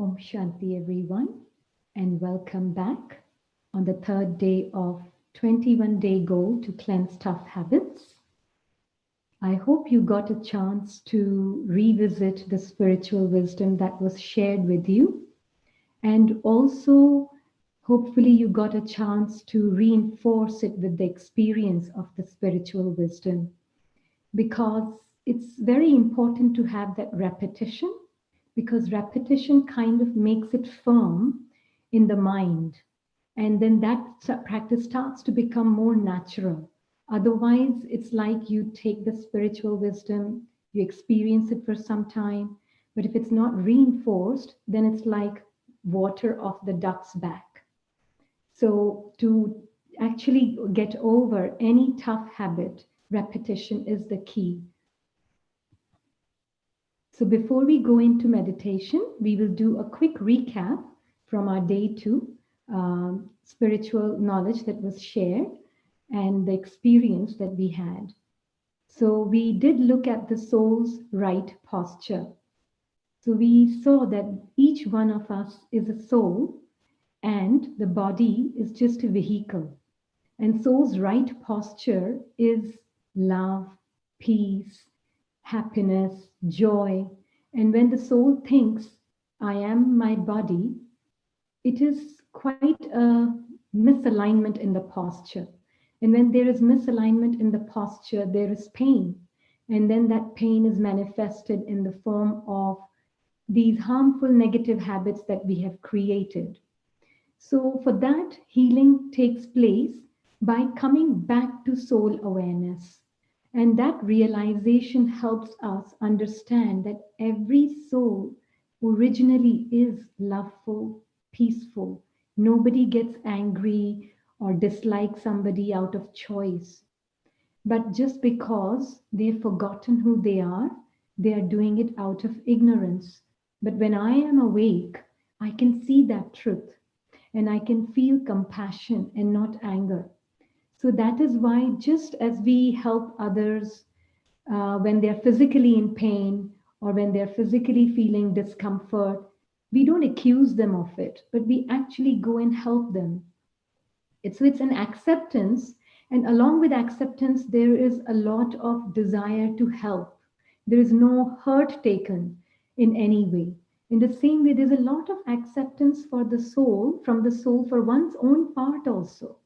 Om Shanti everyone, and welcome back on the third day of 21-day goal to cleanse tough habits. I hope you got a chance to revisit the spiritual wisdom that was shared with you, and also hopefully you got a chance to reinforce it with the experience of the spiritual wisdom, because it's very important to have that repetition, because repetition kind of makes it firm in the mind. And then that practice starts to become more natural. Otherwise, it's like you take the spiritual wisdom, you experience it for some time, but if it's not reinforced, then it's like water off the duck's back. So to actually get over any tough habit, repetition is the key. So before we go into meditation, we will do a quick recap from our day 2 spiritual knowledge that was shared and the experience that we had. So we did look at the soul's right posture. So we saw that each one of us is a soul and the body is just a vehicle. And soul's right posture is love, peace, happiness, joy. And when the soul thinks, I am my body, it is quite a misalignment in the posture. And when there is misalignment in the posture, there is pain. And then that pain is manifested in the form of these harmful negative habits that we have created. So for that, healing takes place by coming back to soul awareness. And that realization helps us understand that every soul originally is loveful, peaceful. Nobody gets angry or dislikes somebody out of choice. But just because they've forgotten who they are doing it out of ignorance. But when I am awake, I can see that truth and I can feel compassion and not anger. So that is why, just as we help others when they're physically in pain or when they're physically feeling discomfort, we don't accuse them of it, but we actually go and help them. So it's an acceptance, and along with acceptance, there is a lot of desire to help. There is no hurt taken in any way. In the same way, there's a lot of acceptance for the soul, from the soul for one's own part also.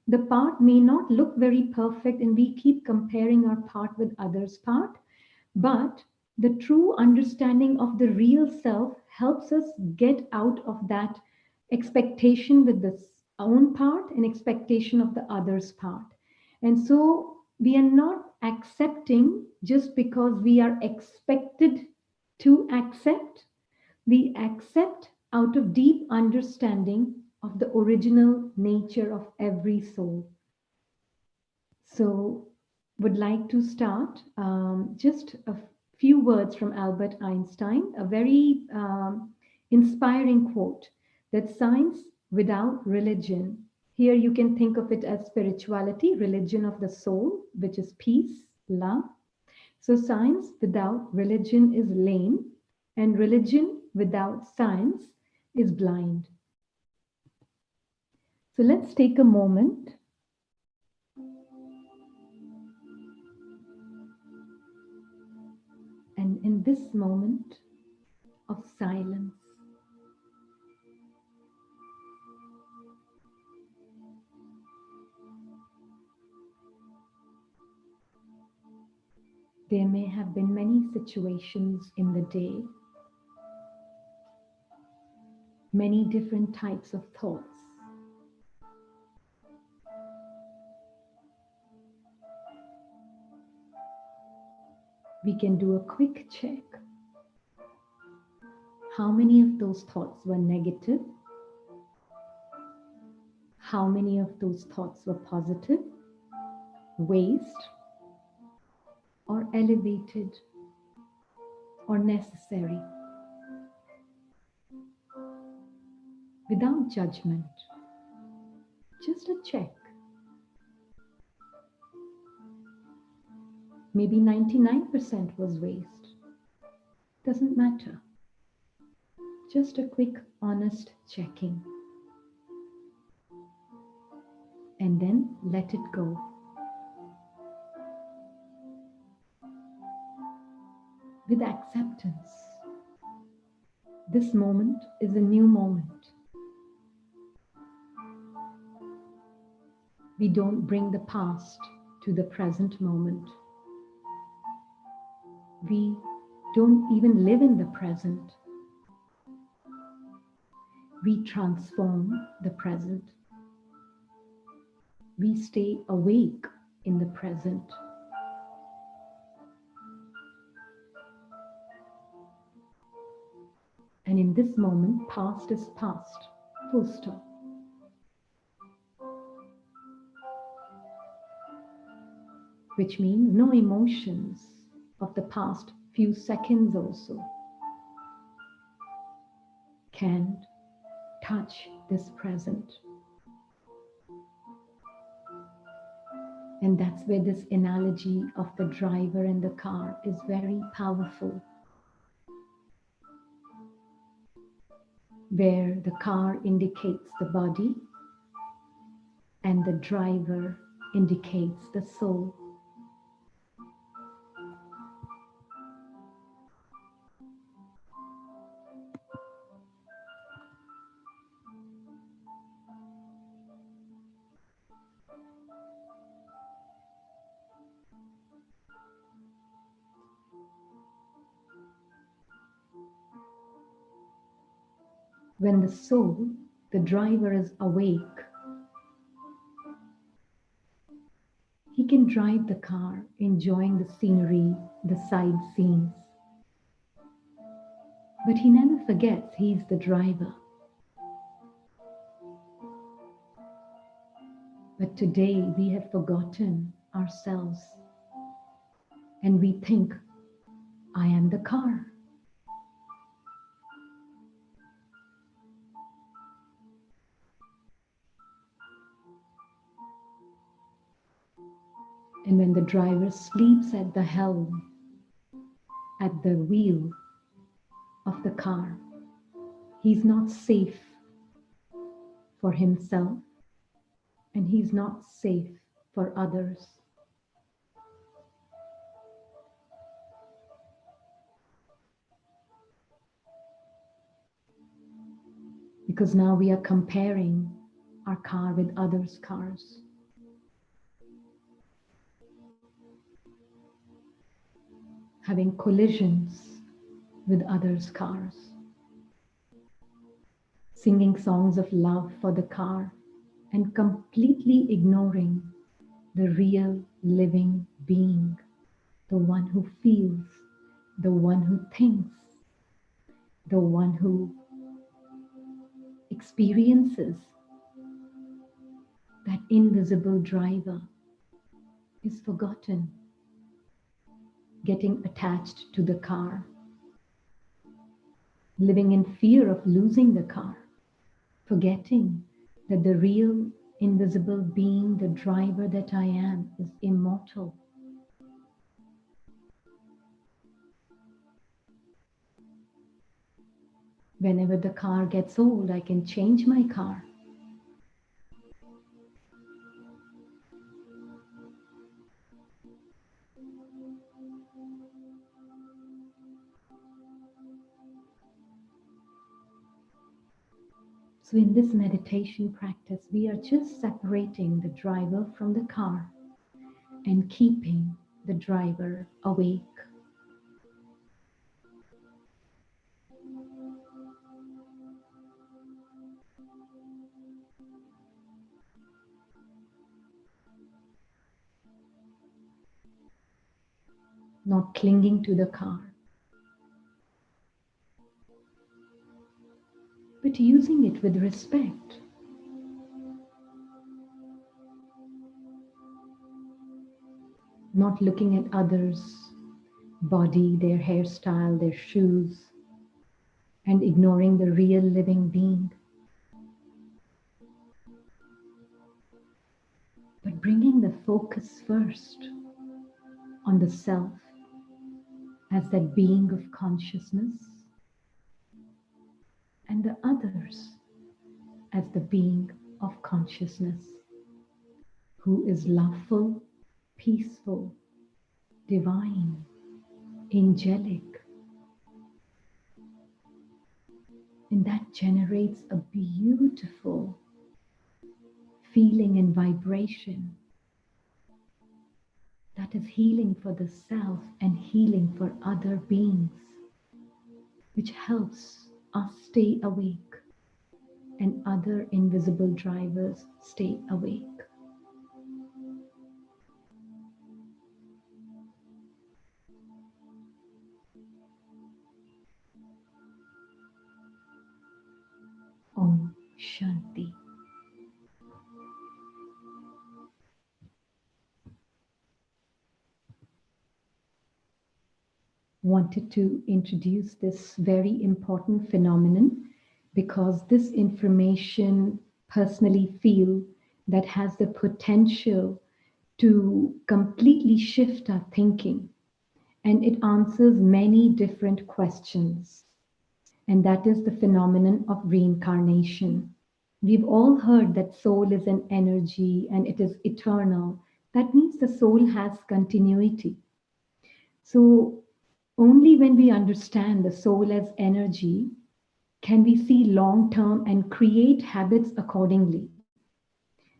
The part may not look very perfect and we keep comparing our part with others' part, but the true understanding of the real self helps us get out of that expectation with the own part and expectation of the other's part. And so we are not accepting just because we are expected to accept. We accept out of deep understanding of the original nature of every soul. So, would like to start just a few words from Albert Einstein, a very inspiring quote, that science without religion, here you can think of it as spirituality, religion of the soul, which is peace, love. So science without religion is lame, and religion without science is blind. So let's take a moment in this moment of silence, there may have been many situations in the day, many different types of thoughts. We can do a quick check. How many of those thoughts were negative? How many of those thoughts were positive, waste, or elevated, or necessary? Without judgment, just a check. Maybe 99% was waste. Doesn't matter. Just a quick, honest checking. And then let it go. With acceptance. This moment is a new moment. We don't bring the past to the present moment. We don't even live in the present. We transform the present. We stay awake in the present. And in this moment, past is past, full stop. Which means no emotions of the past few seconds also can touch this present. And that's where this analogy of the driver and the car is very powerful. Where the car indicates the body and the driver indicates the soul. When the soul, the driver, is awake, he can drive the car, enjoying the scenery, the side scenes. But he never forgets he's the driver. But today we have forgotten ourselves and we think, I am the car. And when the driver sleeps at the helm, at the wheel of the car, he's not safe for himself and he's not safe for others. Because now we are comparing our car with others' cars. Having collisions with others' cars. Singing songs of love for the car and completely ignoring the real living being, the one who feels, the one who thinks, the one who experiences. That invisible driver is forgotten, getting attached to the car, living in fear of losing the car, forgetting that the real invisible being, the driver that I am, is immortal. Whenever the car gets old, I can change my car. So in this meditation practice, we are just separating the driver from the car and keeping the driver awake. Not clinging to the car, but using it with respect. Not looking at others' body, their hairstyle, their shoes, and ignoring the real living being. But bringing the focus first on the self as that being of consciousness, and the others as the being of consciousness, who is loveful, peaceful, divine, angelic. And that generates a beautiful feeling and vibration that is healing for the self and healing for other beings, which helps us stay awake and other invisible drivers stay awake. Om Shanti. Wanted to introduce this very important phenomenon because this information personally feel that has the potential to completely shift our thinking, and it answers many different questions. And that is the phenomenon of reincarnation. We've all heard that soul is an energy and it is eternal. That means the soul has continuity. So only when we understand the soul as energy can we see long term and create habits accordingly.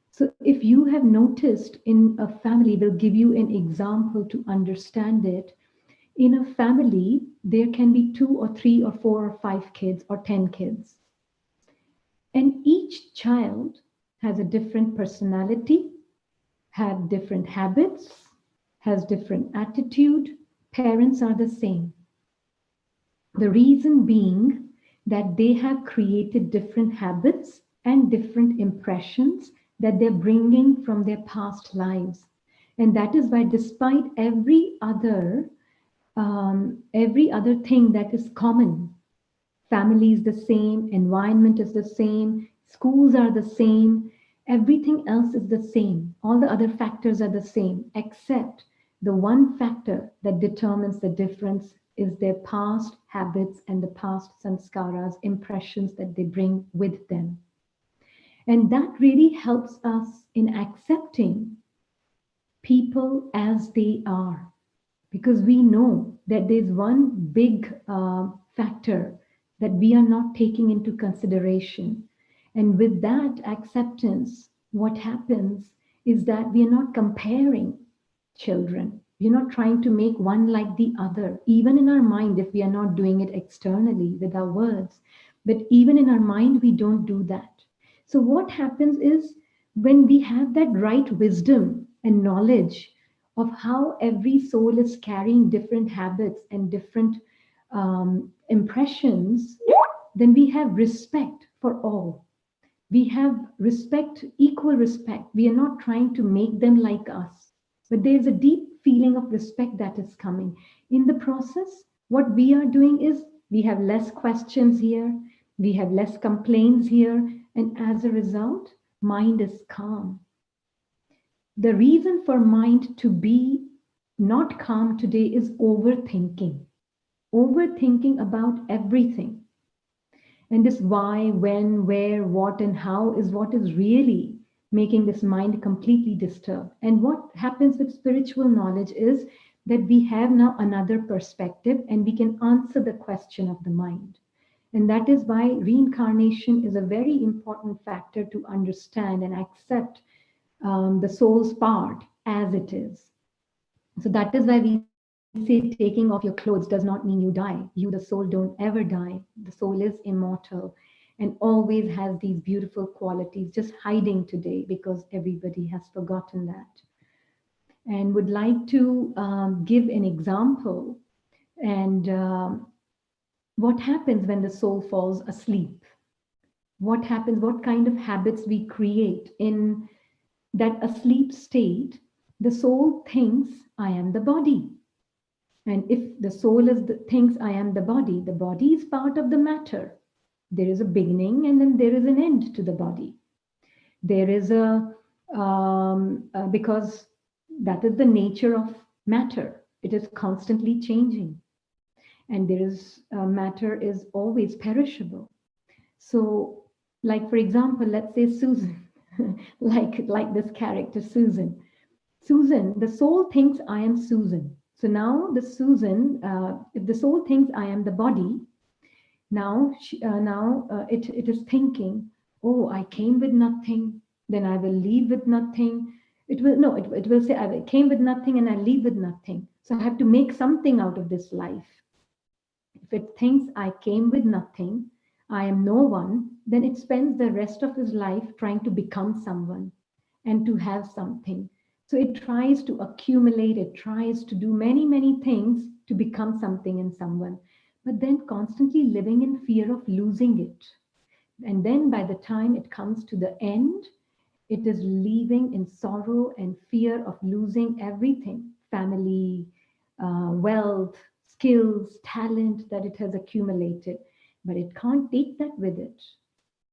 So if you have noticed in a family, we'll give you an example to understand it. In a family, there can be 2 or 3 or 4 or 5 kids or 10 kids. And each child has a different personality, had different habits, has different attitude. Parents are the same. The reason being that they have created different habits and different impressions that they're bringing from their past lives. And that is why despite every other thing that is common, family is the same, environment is the same, schools are the same, everything else is the same. All the other factors are the same, except the one factor that determines the difference is their past habits and the past samskaras, impressions that they bring with them. And that really helps us in accepting people as they are, because we know that there's one big factor that we are not taking into consideration. And with that acceptance, what happens is that we are not comparing children. We're not trying to make one like the other, even in our mind, if we are not doing it externally with our words. But even in our mind, we don't do that. So what happens is when we have that right wisdom and knowledge of how every soul is carrying different habits and different impressions, then we have respect for all. We have respect, equal respect. We are not trying to make them like us, but there's a deep feeling of respect that is coming. In the process, what we are doing is we have less questions here, we have less complaints here, and as a result, mind is calm. The reason for mind to be not calm today is overthinking. Overthinking about everything. And this why, when, where, what, and how is what is really making this mind completely disturbed. And what happens with spiritual knowledge is that we have now another perspective and we can answer the question of the mind. And that is why reincarnation is a very important factor to understand and accept the soul's part as it is. So that is why we say taking off your clothes does not mean you die. You, the soul, don't ever die. The soul is immortal and always has these beautiful qualities just hiding today because everybody has forgotten that. And would like to give an example and what happens when the soul falls asleep. What happens, what kind of habits we create in that asleep state. The soul thinks I am the body. And if the soul thinks I am the body is part of the matter. There is a beginning and then there is an end to the body. There is because that is the nature of matter. It is constantly changing. And there is, matter is always perishable. So, like for example, let's say Susan, like this character, Susan. Susan, the soul thinks I am Susan. So now the Susan, if the soul thinks I am the body, now it is thinking, oh, I came with nothing, then I will leave with nothing. It will no, it will say I came with nothing and I leave with nothing. So I have to make something out of this life. If it thinks I came with nothing, I am no one, then it spends the rest of his life trying to become someone and to have something. So it tries to accumulate, it tries to do many, many things to become something in someone, but then constantly living in fear of losing it. And then by the time it comes to the end, it is living in sorrow and fear of losing everything, family, wealth, skills, talent that it has accumulated. But it can't take that with it.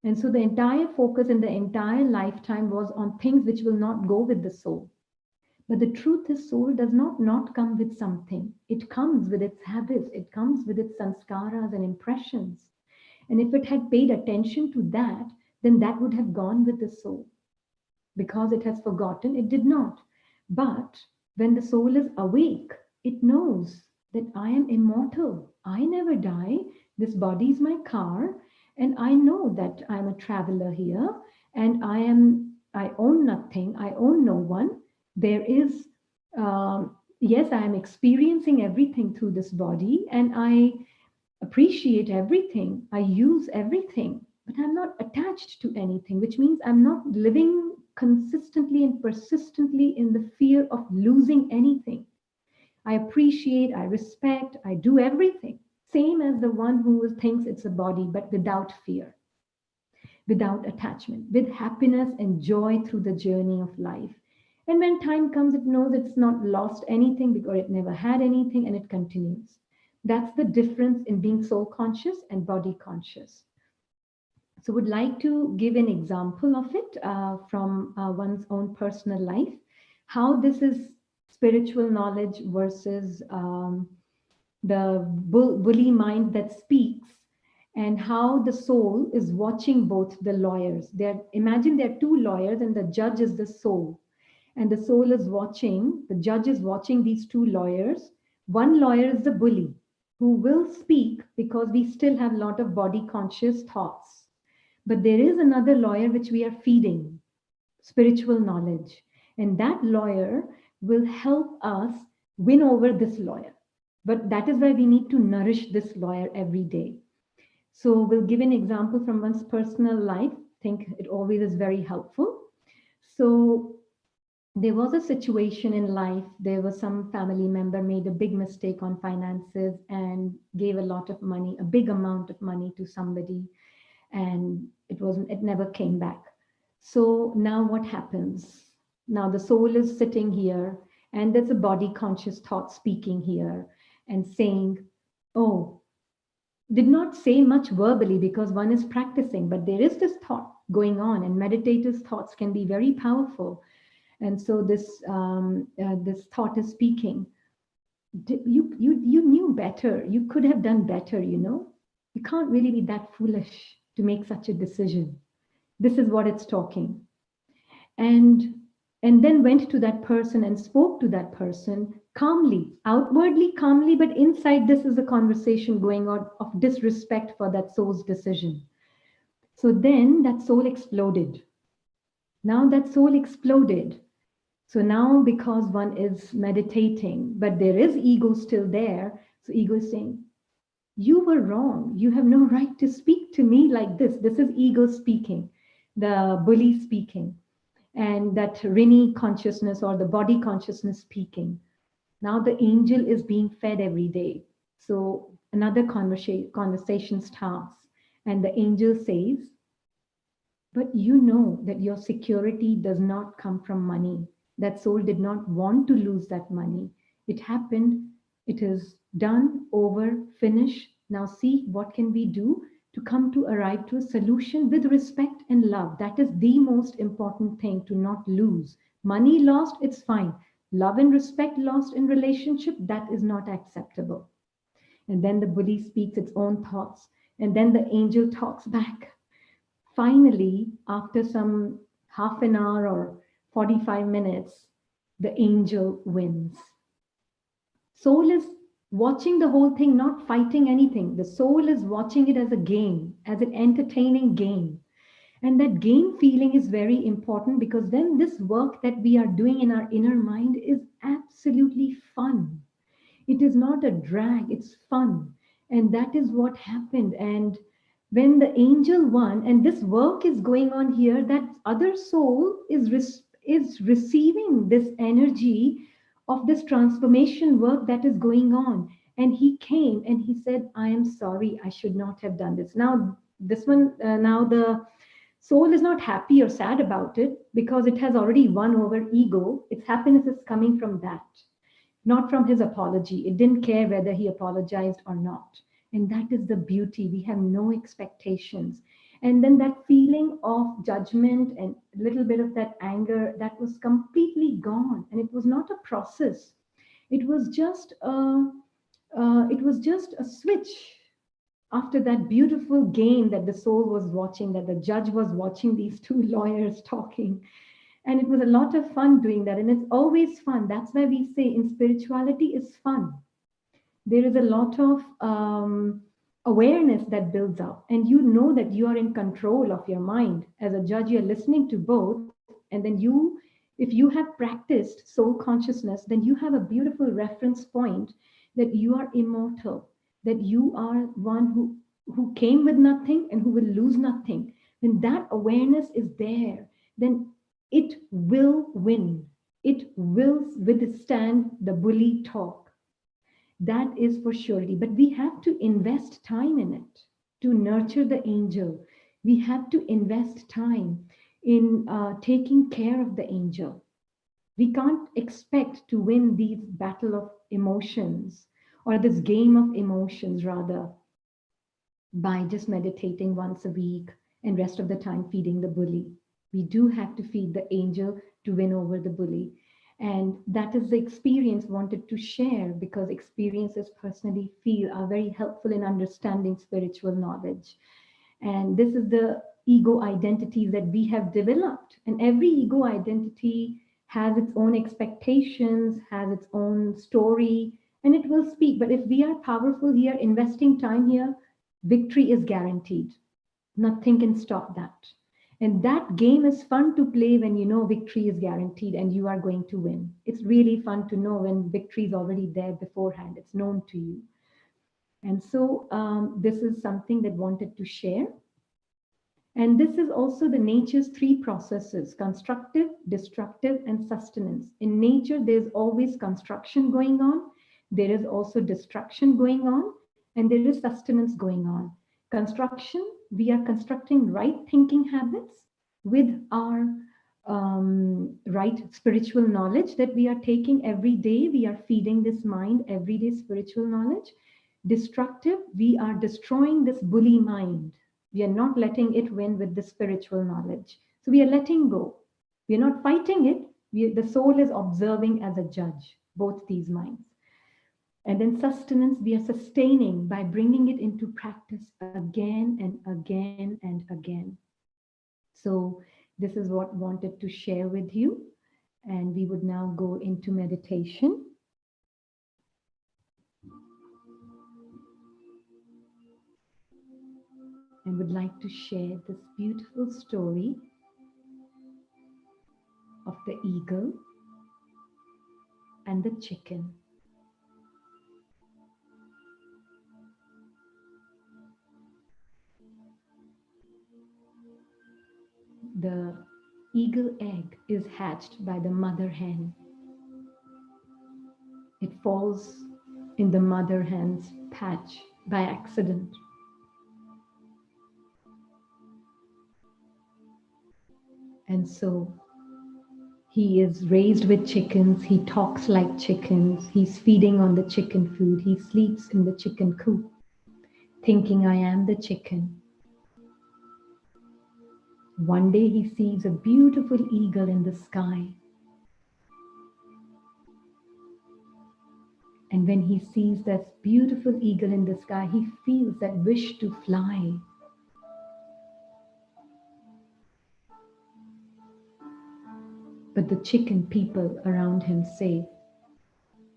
And so the entire focus in the entire lifetime was on things which will not go with the soul. But the truth is, soul does not come with something. It comes with its habits. It comes with its sanskaras and impressions. And if it had paid attention to that, then that would have gone with the soul. Because it has forgotten, it did not. But when the soul is awake, it knows that I am immortal. I never die. This body is my car. And I know that I'm a traveler here. And I own nothing. I own no one. There is, yes, I am experiencing everything through this body. And I appreciate everything. I use everything. But I'm not attached to anything, which means I'm not living consistently and persistently in the fear of losing anything. I appreciate, I respect, I do everything. Same as the one who thinks it's a body, but without fear, without attachment, with happiness and joy through the journey of life. And when time comes, it knows it's not lost anything because it never had anything and it continues. That's the difference in being soul conscious and body conscious. So would like to give an example of it from one's own personal life, how this is spiritual knowledge versus the bully mind that speaks, and how the soul is watching both the lawyers. Imagine there are two lawyers and the judge is the soul. And the soul is watching, the judge is watching these two lawyers. One lawyer is the bully who will speak because we still have a lot of body conscious thoughts. But there is another lawyer which we are feeding, spiritual knowledge. And that lawyer will help us win over this lawyer. But that is why we need to nourish this lawyer every day. So we'll give an example from one's personal life. I think it always is very helpful. So there was a situation in life, there was some family member made a big mistake on finances and gave a lot of money, a big amount of money to somebody. And it never came back. So now what happens? Now the soul is sitting here and there's a body conscious thought speaking here and saying, oh, did not say much verbally because one is practicing, but there is this thought going on, and meditators' thoughts can be very powerful. And so this thought is speaking. You knew better. You could have done better, you know. You can't really be that foolish to make such a decision. This is what it's talking. And then went to that person and spoke to that person calmly, outwardly calmly, but inside this is a conversation going on of disrespect for that soul's decision. So then that soul exploded. Now that soul exploded. So now, because one is meditating, but there is ego still there, so ego is saying, you were wrong. You have no right to speak to me like this. This is ego speaking, the bully speaking, and that Rini consciousness or the body consciousness speaking. Now the angel is being fed every day. So another conversation starts, and the angel says, but you know that your security does not come from money. That soul did not want to lose that money. It happened. It is done, over, finish. Now see what can we do to come to arrive to a solution with respect and love. That is the most important thing to not lose. Money lost, it's fine. Love and respect lost in relationship, that is not acceptable. And then the bully speaks its own thoughts. And then the angel talks back. Finally, after some half an hour or 45 minutes, the angel wins. Soul is watching the whole thing, not fighting anything. The soul is watching it as a game, as an entertaining game. And that game feeling is very important because then this work that we are doing in our inner mind is absolutely fun. It is not a drag, it's fun. And that is what happened. And when the angel won, and this work is going on here, that other soul is receiving this energy of this transformation work that is going on. And he came and he said, I am sorry, I should not have done this. Now, this one, now the soul is not happy or sad about it because it has already won over ego. Its happiness is coming from that, not from his apology. It didn't care whether he apologized or not. And that is the beauty. We have no expectations. And then that feeling of judgment and a little bit of that anger, that was completely gone. And it was not a process. It was just a switch after that beautiful game that the soul was watching, that the judge was watching these two lawyers talking. And it was a lot of fun doing that. And it's always fun. That's why we say in spirituality is fun. There is a lot of awareness that builds up. And you know that you are in control of your mind. As a judge, you're listening to both. And then if you have practiced soul consciousness, then you have a beautiful reference point that you are immortal, that you are one who came with nothing and who will lose nothing. When that awareness is there, then it will win. It will withstand the bully talk. That is for surety. But we have to invest time in it to nurture the angel. We have to invest time in taking care of the angel. We can't expect to win these battle of emotions or this game of emotions rather by just meditating once a week and rest of the time feeding the bully. We do have to feed the angel to win over the bully. And that is the experience wanted to share because experiences personally feel are very helpful in understanding spiritual knowledge. And this is the ego identities that we have developed. And every ego identity has its own expectations, has its own story, and it will speak. But if we are powerful here, investing time here, victory is guaranteed. Nothing can stop that. And that game is fun to play when you know victory is guaranteed and you are going to win. It's really fun to know when victory is already there beforehand. It's known to you. And so this is something that wanted to share. And this is also the nature's three processes: constructive, destructive, and sustenance. In nature, there's always construction going on. There is also destruction going on, and there is sustenance going on. Construction, we are constructing right thinking habits with our right spiritual knowledge that we are taking every day. We are feeding this mind everyday spiritual knowledge. Destructive, we are destroying this bully mind. We are not letting it win with the spiritual knowledge. So we are letting go. We are not fighting it. The soul is observing as a judge, both these minds. And then sustenance, we are sustaining by bringing it into practice again and again and again. So this is what I wanted to share with you. And we would now go into meditation. and would like to share this beautiful story of the eagle and the chicken. The eagle egg is hatched by the mother hen. It falls in the mother hen's patch by accident. And so he is raised with chickens, he talks like chickens, he's feeding on the chicken food, he sleeps in the chicken coop, thinking I am the chicken. One day he sees a beautiful eagle in the sky. And when he sees this beautiful eagle in the sky, he feels that wish to fly. But the chicken people around him say,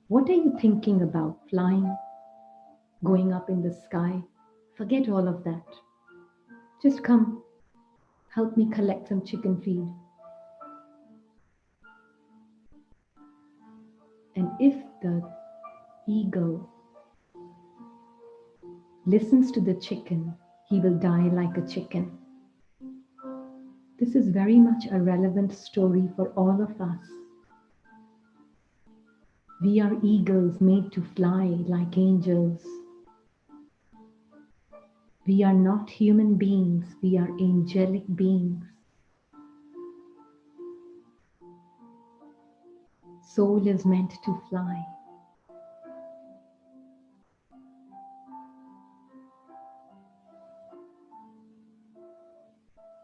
"What are you thinking about? Flying? Going up in the sky? Forget all of that. Just come, help me collect some chicken feed." And if the eagle listens to the chicken, he will die like a chicken. This is very much a relevant story for all of us. We are eagles made to fly like angels. We are not human beings, we are angelic beings. Soul is meant to fly.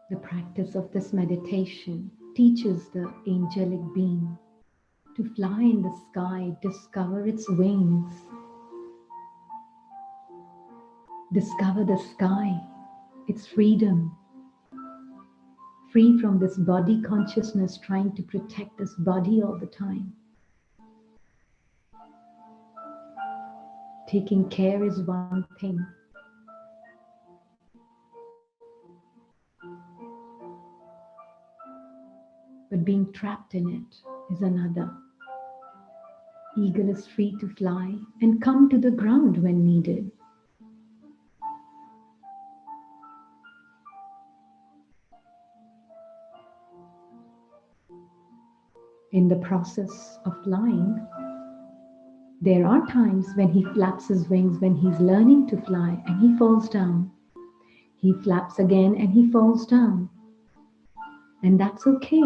The practice of this meditation teaches the angelic being to fly in the sky, discover its wings, discover the sky, its freedom, free from this body consciousness trying to protect this body all the time. Taking care is one thing. But being trapped in it is another. Eagle is free to fly and come to the ground when needed. In the process of flying, there are times when he flaps his wings when he's learning to fly and he falls down. He flaps again and he falls down. And that's okay.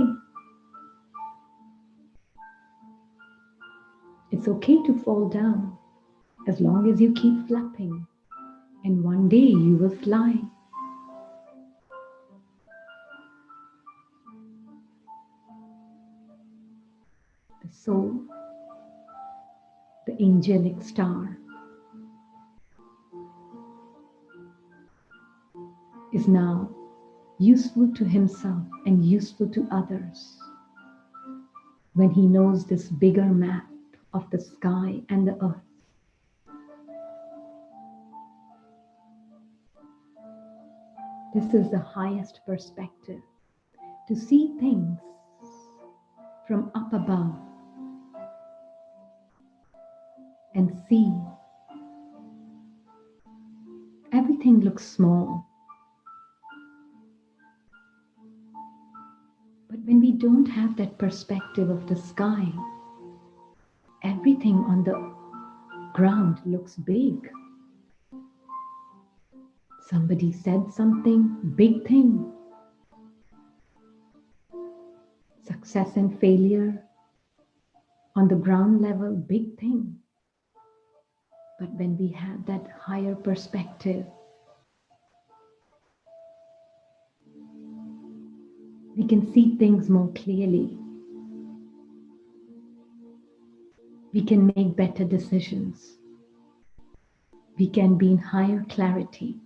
It's okay to fall down as long as you keep flapping, and one day you will fly. The soul, the angelic star, is now useful to himself and useful to others when he knows this bigger map of the sky and the earth. This is the highest perspective, to see things from up above and see everything looks small. But when we don't have that perspective of the sky, everything on the ground looks big. Somebody said something, big thing. Success and failure on the ground level, big thing. But when we have that higher perspective, we can see things more clearly. We can make better decisions. We can be in higher clarity.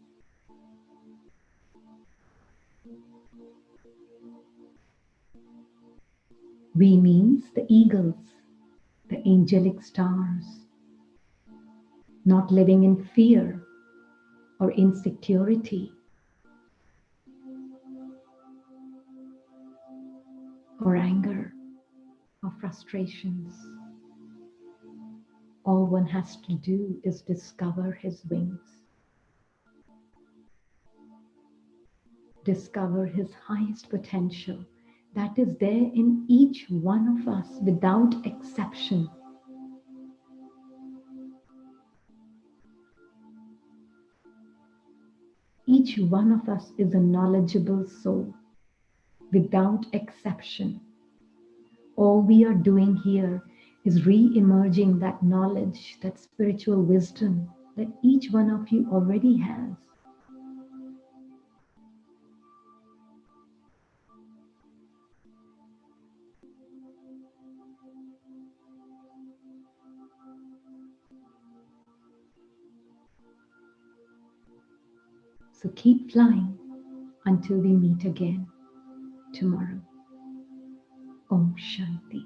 We means the eagles, the angelic stars, not living in fear or insecurity or anger or frustrations. All one has to do is discover his wings, discover his highest potential that is there in each one of us without exception. Each one of us is a knowledgeable soul without exception. All we are doing here is re-emerging that knowledge, that spiritual wisdom that each one of you already has. So keep flying until we meet again tomorrow. Om Shanti.